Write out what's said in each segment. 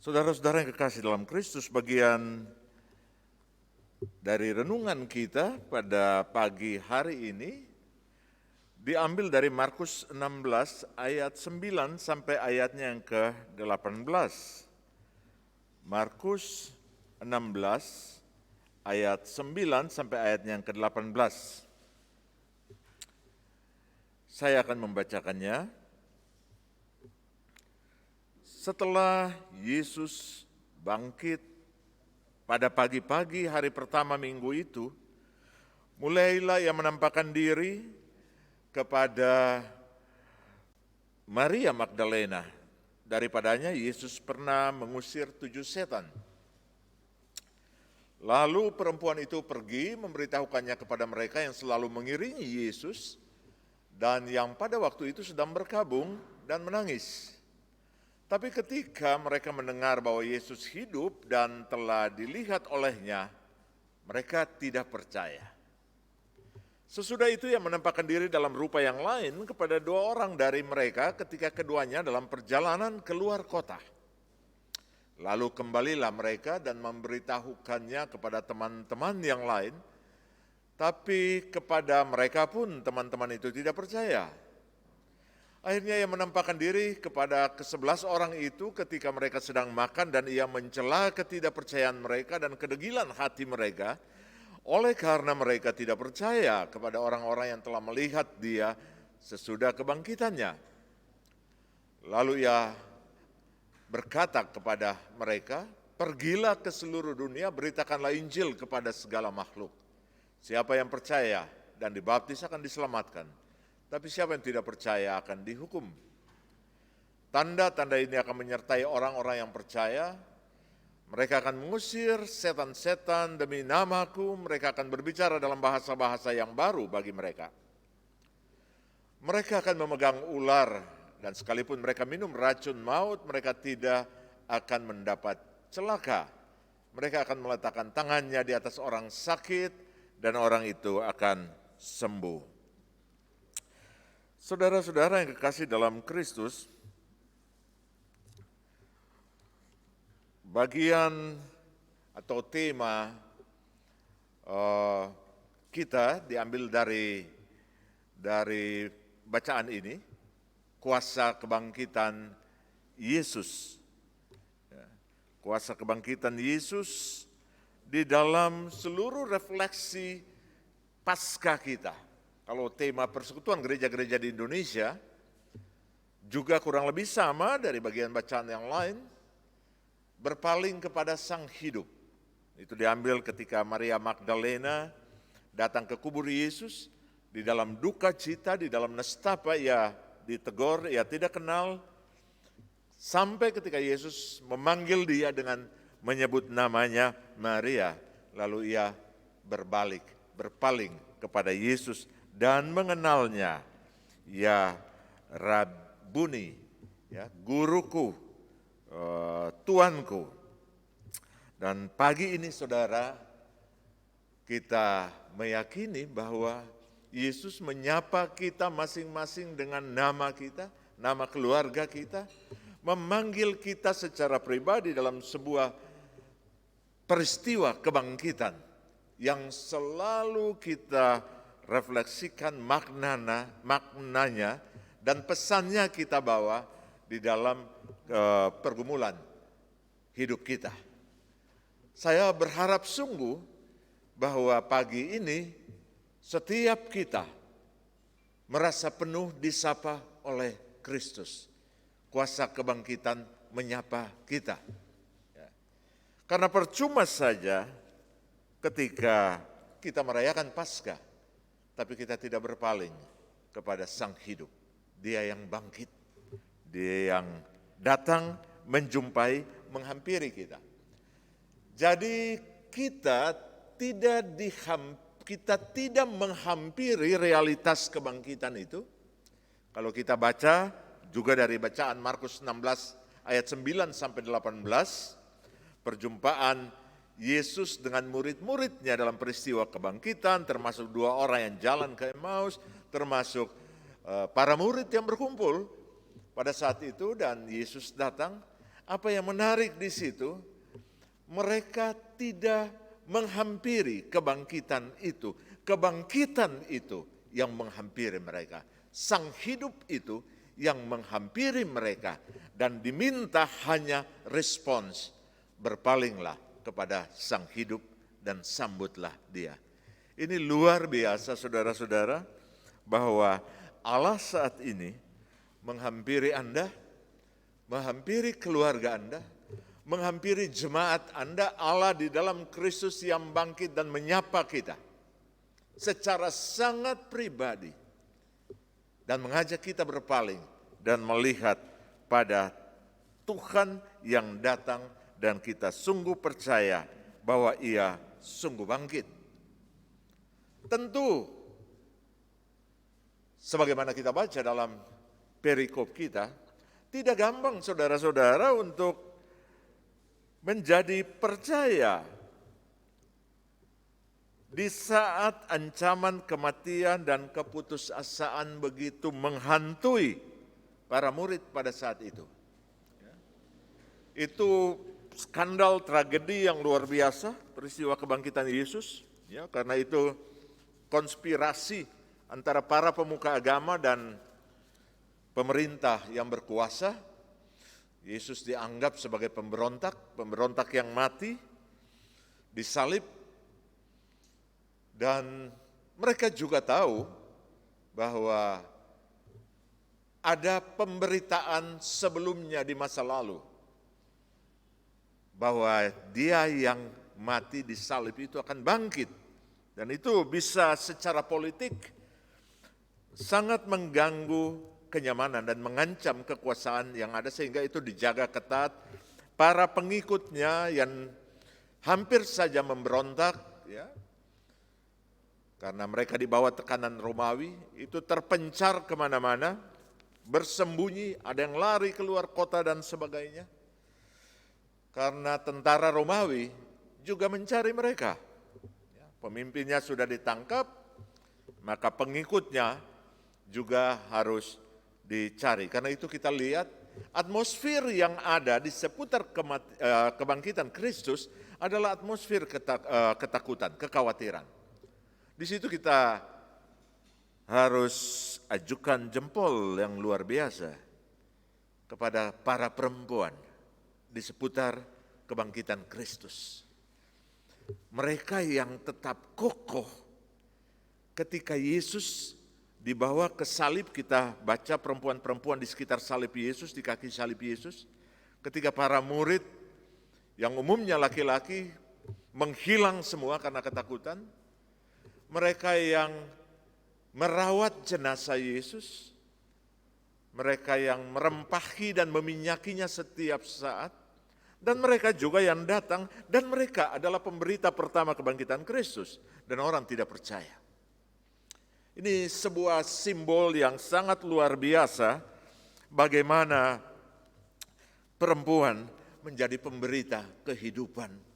Saudara-saudara yang kekasih dalam Kristus, bagian dari renungan kita pada pagi hari ini diambil dari Markus 16 ayat 9 sampai ayatnya yang ke-18. Markus 16 ayat 9 sampai ayatnya yang ke-18. Saya akan membacakannya. Setelah Yesus bangkit pada pagi-pagi hari pertama minggu itu, mulailah ia menampakkan diri kepada Maria Magdalena. Daripadanya Yesus pernah mengusir 7 setan. Lalu perempuan itu pergi memberitahukannya kepada mereka yang selalu mengiringi Yesus dan yang pada waktu itu sedang berkabung dan menangis. Tapi ketika mereka mendengar bahwa Yesus hidup dan telah dilihat olehnya, mereka tidak percaya. Sesudah itu ia menampakkan diri dalam rupa yang lain kepada 2 orang dari mereka ketika keduanya dalam perjalanan keluar kota. Lalu kembalilah mereka dan memberitahukannya kepada teman-teman yang lain, tapi kepada mereka pun teman-teman itu tidak percaya. Akhirnya ia menampakkan diri kepada ke-11 orang itu ketika mereka sedang makan dan ia mencela ketidakpercayaan mereka dan kedegilan hati mereka oleh karena mereka tidak percaya kepada orang-orang yang telah melihat dia sesudah kebangkitannya. Lalu ia berkata kepada mereka, "Pergilah ke seluruh dunia, beritakanlah Injil kepada segala makhluk. Siapa yang percaya dan dibaptis akan diselamatkan. Tapi siapa yang tidak percaya akan dihukum. Tanda-tanda ini akan menyertai orang-orang yang percaya. Mereka akan mengusir setan-setan demi namaku. Mereka akan berbicara dalam bahasa-bahasa yang baru bagi mereka. Mereka akan memegang ular dan sekalipun mereka minum racun maut, mereka tidak akan mendapat celaka. Mereka akan meletakkan tangannya di atas orang sakit dan orang itu akan sembuh." Saudara-saudara yang kekasih dalam Kristus, bagian atau tema kita diambil dari bacaan ini, kuasa kebangkitan Yesus. Kuasa kebangkitan Yesus di dalam seluruh refleksi Paskah kita. Kalau tema persekutuan gereja-gereja di Indonesia juga kurang lebih sama dari bagian bacaan yang lain, berpaling kepada Sang Hidup. Itu diambil ketika Maria Magdalena datang ke kubur Yesus, di dalam duka cita, di dalam nestapa ia ditegur, ia tidak kenal, sampai ketika Yesus memanggil dia dengan menyebut namanya Maria, lalu ia berpaling kepada Yesus dan mengenalnya, "Ya Rabbuni," ya, guruku, Tuanku. Dan pagi ini saudara, kita meyakini bahwa Yesus menyapa kita masing-masing dengan nama kita, nama keluarga kita, memanggil kita secara pribadi dalam sebuah peristiwa kebangkitan yang selalu kita refleksikan maknanya dan pesannya kita bawa di dalam pergumulan hidup kita. Saya berharap sungguh bahwa pagi ini setiap kita merasa penuh disapa oleh Kristus. Kuasa kebangkitan menyapa kita. Karena percuma saja ketika kita merayakan Paskah, tapi kita tidak berpaling kepada Sang Hidup. Dia yang bangkit, Dia yang datang menjumpai, menghampiri kita. Jadi kita tidak menghampiri realitas kebangkitan itu. Kalau kita baca juga dari bacaan Markus 16 ayat 9 sampai 18, perjumpaan Yesus dengan murid-muridnya dalam peristiwa kebangkitan, termasuk 2 orang yang jalan ke Emmaus, termasuk para murid yang berkumpul pada saat itu, dan Yesus datang. Apa yang menarik di situ, mereka tidak menghampiri kebangkitan itu. Kebangkitan itu yang menghampiri mereka. Sang hidup itu yang menghampiri mereka. Dan diminta hanya respons. Berpalinglah kepada sang hidup dan sambutlah dia. Ini luar biasa saudara-saudara, bahwa Allah saat ini menghampiri Anda, menghampiri keluarga Anda, menghampiri jemaat Anda. Allah di dalam Kristus yang bangkit dan menyapa kita secara sangat pribadi dan mengajak kita berpaling dan melihat pada Tuhan yang datang, dan kita sungguh percaya bahwa Ia sungguh bangkit. Tentu sebagaimana kita baca dalam perikop kita, tidak gampang saudara-saudara untuk menjadi percaya di saat ancaman kematian dan keputusasaan begitu menghantui para murid pada saat itu. Itu skandal tragedi yang luar biasa, peristiwa kebangkitan Yesus. Ya, karena itu konspirasi antara para pemuka agama dan pemerintah yang berkuasa. Yesus dianggap sebagai pemberontak yang mati, disalib, dan mereka juga tahu bahwa ada pemberitaan sebelumnya di masa lalu, bahwa dia yang mati disalib itu akan bangkit. Dan itu bisa secara politik sangat mengganggu kenyamanan dan mengancam kekuasaan yang ada, sehingga itu dijaga ketat. Para pengikutnya yang hampir saja memberontak, ya, karena mereka di bawah tekanan Romawi, itu terpencar kemana-mana, bersembunyi, ada yang lari keluar kota dan sebagainya. Karena tentara Romawi juga mencari mereka. Pemimpinnya sudah ditangkap, maka pengikutnya juga harus dicari. Karena itu kita lihat atmosfer yang ada di seputar kebangkitan Kristus adalah atmosfer ketakutan, kekhawatiran. Di situ kita harus ajukan jempol yang luar biasa kepada para perempuan di seputar kebangkitan Kristus. Mereka yang tetap kokoh ketika Yesus dibawa ke salib. Kita baca perempuan-perempuan di sekitar salib Yesus, di kaki salib Yesus. Ketika para murid yang umumnya laki-laki menghilang semua karena ketakutan. Mereka yang merawat jenazah Yesus, mereka yang merempahi dan meminyakinya setiap saat, dan mereka juga yang datang, dan mereka adalah pemberita pertama kebangkitan Kristus, dan orang tidak percaya. Ini sebuah simbol yang sangat luar biasa, bagaimana perempuan menjadi pemberita kehidupan.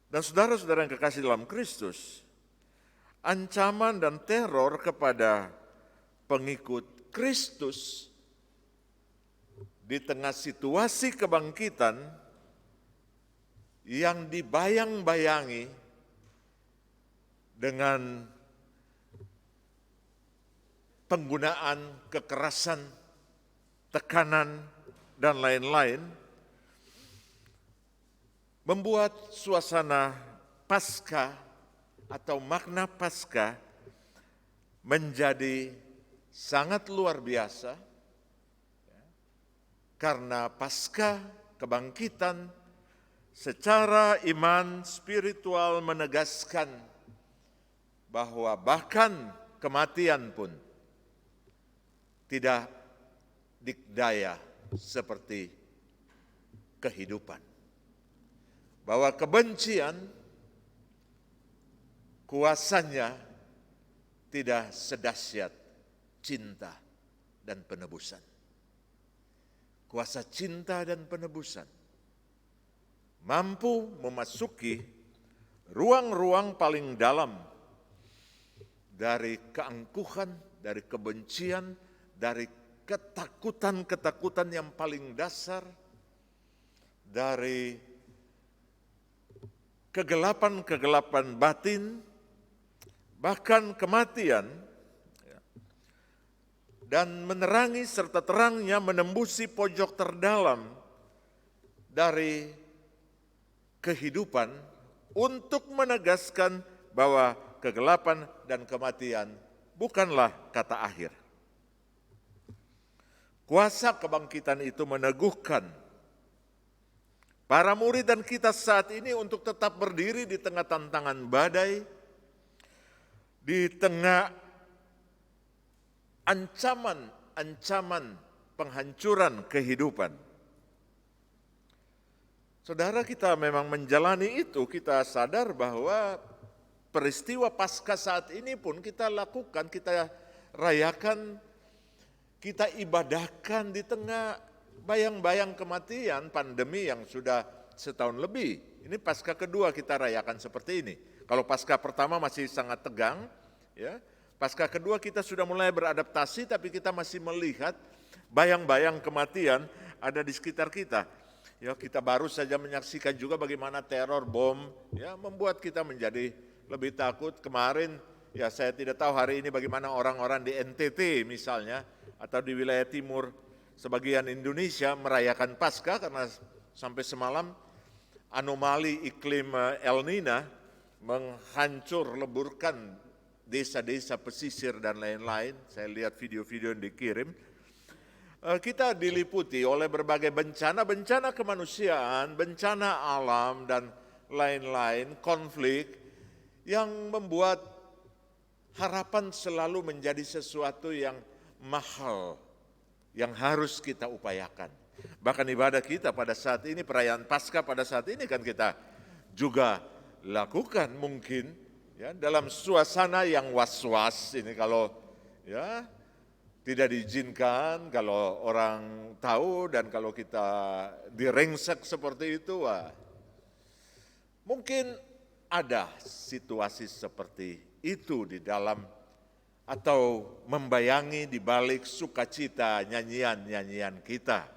Dan saudara-saudara yang kekasih dalam Kristus, ancaman dan teror kepada pengikut Kristus di tengah situasi kebangkitan yang dibayang-bayangi dengan penggunaan kekerasan, tekanan, dan lain-lain, membuat suasana Paskah atau makna Paskah menjadi sangat luar biasa, karena Paskah kebangkitan secara iman spiritual menegaskan bahwa bahkan kematian pun tidak dikdaya seperti kehidupan. Bahwa kebencian kuasanya tidak sedahsyat cinta dan penebusan. Kuasa cinta dan penebusan mampu memasuki ruang-ruang paling dalam dari keangkuhan, dari kebencian, dari ketakutan-ketakutan yang paling dasar, dari kegelapan-kegelapan batin, bahkan kematian, dan menerangi serta terangnya menembusi pojok terdalam dari kehidupan untuk menegaskan bahwa kegelapan dan kematian bukanlah kata akhir. Kuasa kebangkitan itu meneguhkan para murid dan kita saat ini untuk tetap berdiri di tengah tantangan badai, di tengah ancaman penghancuran kehidupan. Saudara, kita memang menjalani itu, kita sadar bahwa peristiwa Paskah saat ini pun kita lakukan, kita rayakan, kita ibadahkan di tengah bayang-bayang kematian pandemi yang sudah setahun lebih. Ini Paskah kedua kita rayakan seperti ini. Kalau Paskah pertama masih sangat tegang, ya. Paskah kedua kita sudah mulai beradaptasi, tapi kita masih melihat bayang-bayang kematian ada di sekitar kita. Ya, kita baru saja menyaksikan juga bagaimana teror bom ya membuat kita menjadi lebih takut. Kemarin ya saya tidak tahu hari ini bagaimana orang-orang di NTT misalnya atau di wilayah timur sebagian Indonesia merayakan Paskah karena sampai semalam anomali iklim El Nino menghancur leburkan desa-desa pesisir dan lain-lain. Saya lihat video-video yang dikirim. Kita diliputi oleh berbagai bencana kemanusiaan, bencana alam dan lain-lain, konflik yang membuat harapan selalu menjadi sesuatu yang mahal, yang harus kita upayakan. Bahkan ibadah kita pada saat ini, perayaan Paskah pada saat ini kan kita juga lakukan mungkin ya, dalam suasana yang was-was ini kalau ya tidak diizinkan, kalau orang tahu dan kalau kita direngsek seperti itu, wah, mungkin ada situasi seperti itu di dalam atau membayangi di balik sukacita nyanyian-nyanyian kita.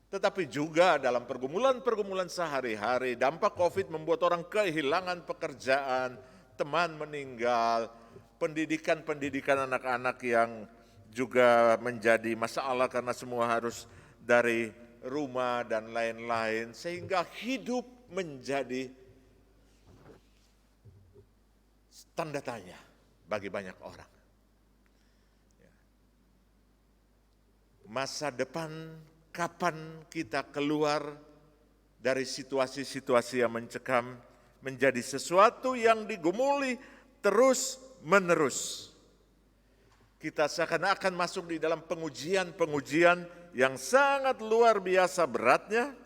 Tetapi juga dalam pergumulan-pergumulan sehari-hari, dampak COVID membuat orang kehilangan pekerjaan, teman meninggal, pendidikan anak-anak yang juga menjadi masalah karena semua harus dari rumah dan lain-lain, sehingga hidup menjadi tanda tanya bagi banyak orang. Masa depan, kapan kita keluar dari situasi-situasi yang mencekam, menjadi sesuatu yang digumuli terus-menerus. Kita seakan-akan masuk di dalam pengujian-pengujian yang sangat luar biasa beratnya.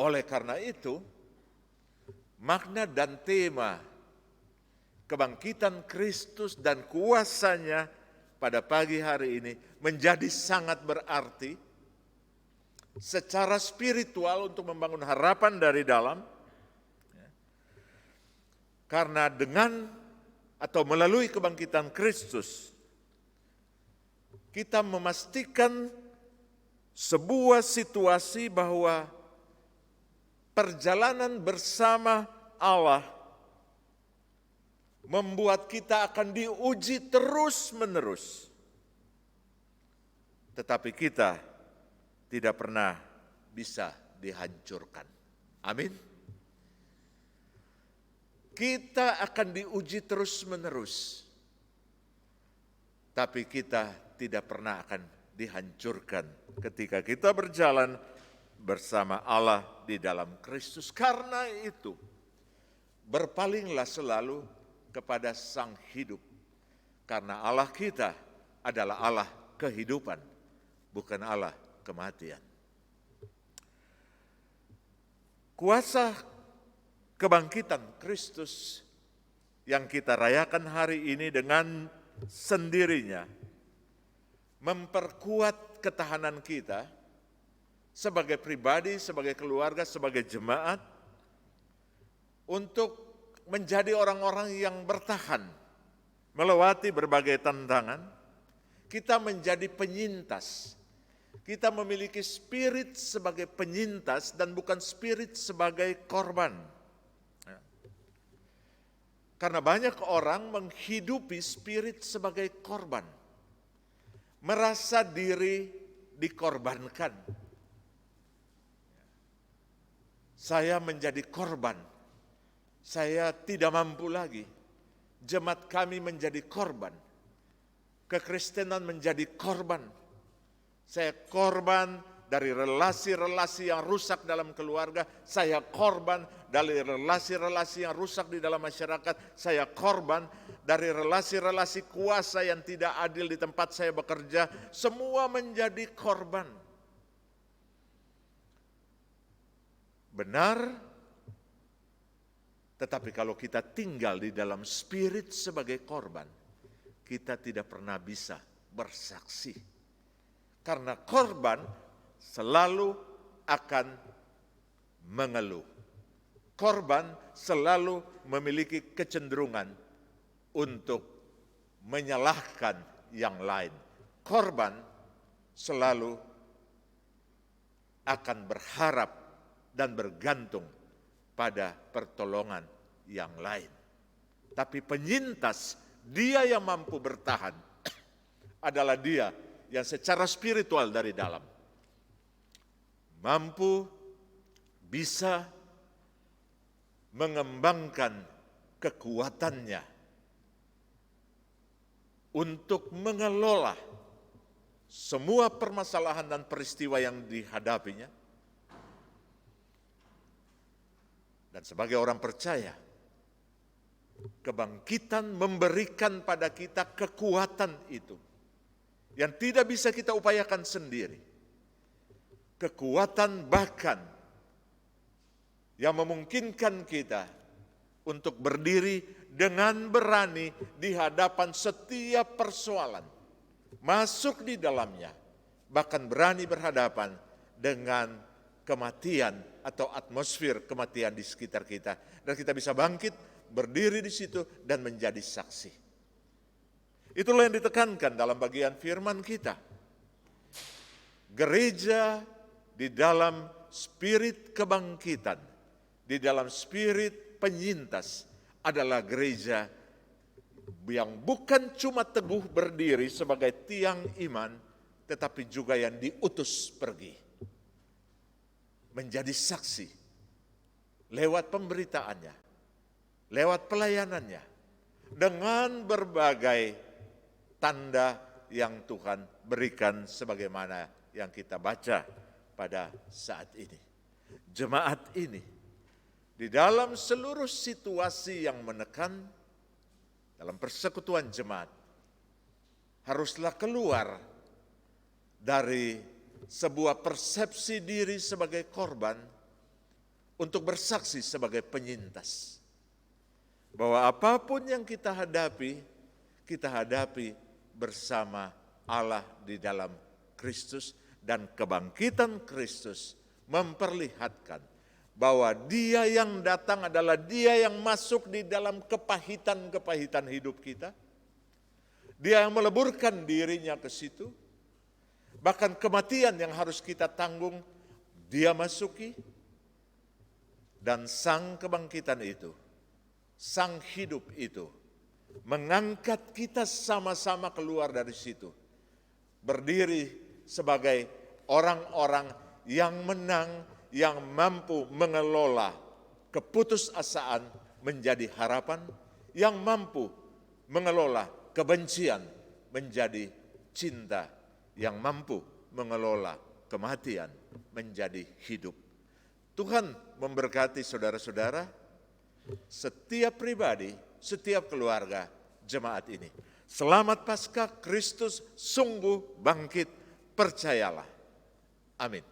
Oleh karena itu, makna dan tema kebangkitan Kristus dan kuasanya pada pagi hari ini menjadi sangat berarti secara spiritual untuk membangun harapan dari dalam. Karena dengan atau melalui kebangkitan Kristus, kita memastikan sebuah situasi bahwa perjalanan bersama Allah membuat kita akan diuji terus-menerus. Tetapi kita tidak pernah bisa dihancurkan. Amin. Kita akan diuji terus-menerus. Tapi kita tidak pernah akan dihancurkan ketika kita berjalan bersama Allah di dalam Kristus. Karena itu, berpalinglah selalu kepada Sang Hidup. Karena Allah kita adalah Allah kehidupan, bukan Allah kematian. Kuasa kebangkitan Kristus yang kita rayakan hari ini dengan sendirinya memperkuat ketahanan kita sebagai pribadi, sebagai keluarga, sebagai jemaat untuk menjadi orang-orang yang bertahan melewati berbagai tantangan, kita menjadi penyintas. Kita memiliki spirit sebagai penyintas dan bukan spirit sebagai korban. Karena banyak orang menghidupi spirit sebagai korban. Merasa diri dikorbankan. Saya menjadi korban. Saya tidak mampu lagi. Jemaat kami menjadi korban. Kekristenan menjadi korban. Saya korban dari relasi-relasi yang rusak dalam keluarga. Saya korban dari relasi-relasi yang rusak di dalam masyarakat. Saya korban dari relasi-relasi kuasa yang tidak adil di tempat saya bekerja. Semua menjadi korban. Benar, tetapi kalau kita tinggal di dalam spirit sebagai korban, kita tidak pernah bisa bersaksi. Karena korban selalu akan mengeluh. Korban selalu memiliki kecenderungan untuk menyalahkan yang lain. Korban selalu akan berharap dan bergantung pada pertolongan yang lain. Tapi penyintas, dia yang mampu bertahan, adalah dia yang secara spiritual dari dalam mampu bisa mengembangkan kekuatannya untuk mengelola semua permasalahan dan peristiwa yang dihadapinya. Dan sebagai orang percaya, kebangkitan memberikan pada kita kekuatan itu yang tidak bisa kita upayakan sendiri. Kekuatan bahkan yang memungkinkan kita untuk berdiri dengan berani di hadapan setiap persoalan, masuk di dalamnya, bahkan berani berhadapan dengan kematian atau atmosfer kematian di sekitar kita. Dan kita bisa bangkit, berdiri di situ dan menjadi saksi. Itulah yang ditekankan dalam bagian firman kita. Gereja di dalam spirit kebangkitan, di dalam spirit penyintas adalah gereja yang bukan cuma teguh berdiri sebagai tiang iman, tetapi juga yang diutus pergi. Menjadi saksi lewat pemberitaannya, lewat pelayanannya, dengan berbagai tanda yang Tuhan berikan sebagaimana yang kita baca pada saat ini. Jemaat ini di dalam seluruh situasi yang menekan dalam persekutuan jemaat haruslah keluar dari sebuah persepsi diri sebagai korban untuk bersaksi sebagai penyintas. Bahwa apapun yang kita hadapi bersama Allah di dalam Kristus, dan kebangkitan Kristus memperlihatkan bahwa Dia yang datang adalah Dia yang masuk di dalam kepahitan-kepahitan hidup kita. Dia yang meleburkan dirinya ke situ. Bahkan kematian yang harus kita tanggung, Dia masuki. Dan sang kebangkitan itu, sang hidup itu, mengangkat kita sama-sama keluar dari situ. Berdiri sebagai orang-orang yang menang, yang mampu mengelola keputusasaan menjadi harapan, yang mampu mengelola kebencian menjadi cinta, yang mampu mengelola kematian menjadi hidup. Tuhan memberkati saudara-saudara, setiap pribadi, setiap keluarga jemaat ini. Selamat Paskah, Kristus sungguh bangkit, percayalah. Amin.